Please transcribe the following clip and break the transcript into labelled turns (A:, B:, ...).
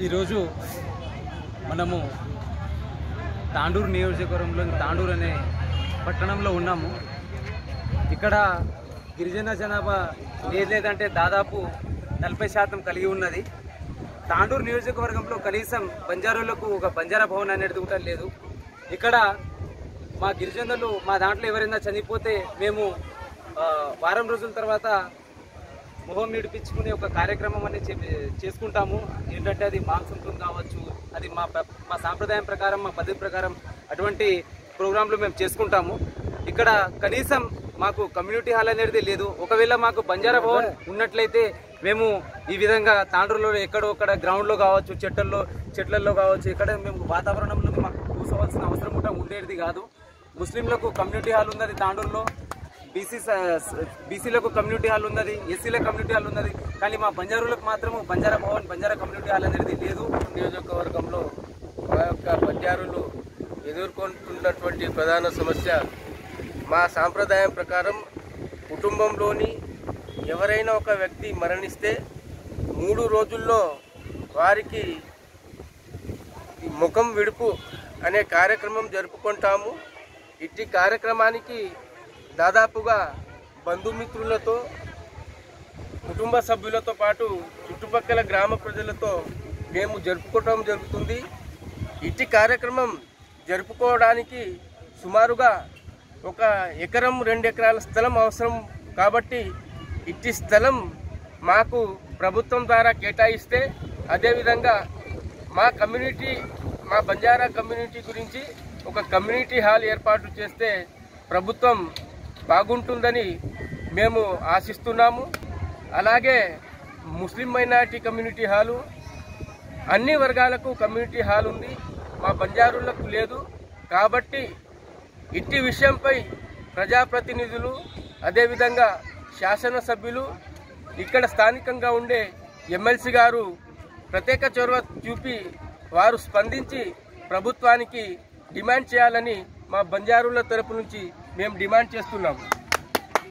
A: ఈరోజు మనము తాండూరు నియోజకవర్గంలోని తాండూరు అనే పట్టణంలో ఉన్నాము. ఇక్కడ గిరిజన జనాభా లేదంటే దాదాపు 40% కలిగి ఉన్నది. తాండూరు నియోజకవర్గంలో కనీసం బంజారాలకు ఒక బంజారా భవన్ అనేది కూడా లేదు. ఇక్కడ మా గిరిజనులు మా దాంట్లో ఎవరైనా చనిపోతే మేము వారం రోజుల తర్వాత మొహం నిడిపించుకునే ఒక కార్యక్రమం అనేది చేసుకుంటాము. ఏంటంటే అది మాంసంతో కావచ్చు, అది మా సాంప్రదాయం ప్రకారం, మా పద్ధతి ప్రకారం అటువంటి ప్రోగ్రాంలు మేము చేసుకుంటాము. ఇక్కడ కనీసం మాకు కమ్యూనిటీ హాల్ అనేది లేదు. ఒకవేళ మాకు బంజారా భవన్ ఉన్నట్లయితే మేము ఈ విధంగా తాండూరులో ఎక్కడో అక్కడ గ్రౌండ్లో కావచ్చు, చెట్లలో కావచ్చు, ఇక్కడ మేము వాతావరణంలో మాకు కూర్చోవలసిన అవసరం కూడా ఉండేది కాదు. ముస్లింలకు కమ్యూనిటీ హాల్ ఉన్నది తాండూరులో, బీసీలకు కమ్యూనిటీ హాల్ ఉన్నది, ఎస్సీలకు కమ్యూనిటీ హాల్ ఉన్నది. కానీ మా బంజారులకు మాత్రము బంజారా భవన్, బంజారా కమ్యూనిటీ హాల్ అనేది లేదు.
B: నియోజకవర్గంలో మా యొక్క బంజారులు ఎదుర్కొంటున్నటువంటి ప్రధాన సమస్య, మా సాంప్రదాయం ప్రకారం కుటుంబంలోని ఎవరైనా ఒక వ్యక్తి మరణిస్తే 3 రోజుల్లో వారికి ముఖం విడుపు అనే కార్యక్రమం జరుపుకుంటాము. ఇట్టి కార్యక్రమానికి దాదాపుగా బంధుమిత్రులతో, కుటుంబ సభ్యులతో పాటు చుట్టుపక్కల గ్రామ ప్రజలతో మేము జరుపుకోవడం జరుగుతుంది. ఇట్టి కార్యక్రమం జరుపుకోవడానికి సుమారుగా 1 ఎకరం 2 ఎకరాల స్థలం అవసరం. కాబట్టి ఇట్టి స్థలం మాకు ప్రభుత్వం ద్వారా కేటాయిస్తే, అదేవిధంగా మా బంజారా కమ్యూనిటీ గురించి ఒక కమ్యూనిటీ హాల్ ఏర్పాటు చేస్తే ప్రభుత్వం బాగుంటుందని మేము ఆశిస్తున్నాము. అలాగే ముస్లిం మైనారిటీ కమ్యూనిటీ హాలు, అన్ని వర్గాలకు కమ్యూనిటీ హాల్ ఉంది, మా బంజారులకు లేదు. కాబట్టి ఇట్టి విషయంపై ప్రజాప్రతినిధులు, అదేవిధంగా శాసనసభ్యులు, ఇక్కడ స్థానికంగా ఉండే ఎమ్మెల్సీ గారు ప్రత్యేక చొరవ చూపి వారు స్పందించి ప్రభుత్వానికి డిమాండ్ చేయాలని మా బంజారుల తరపు నుంచి మేము డిమాండ్ చేస్తున్నాము.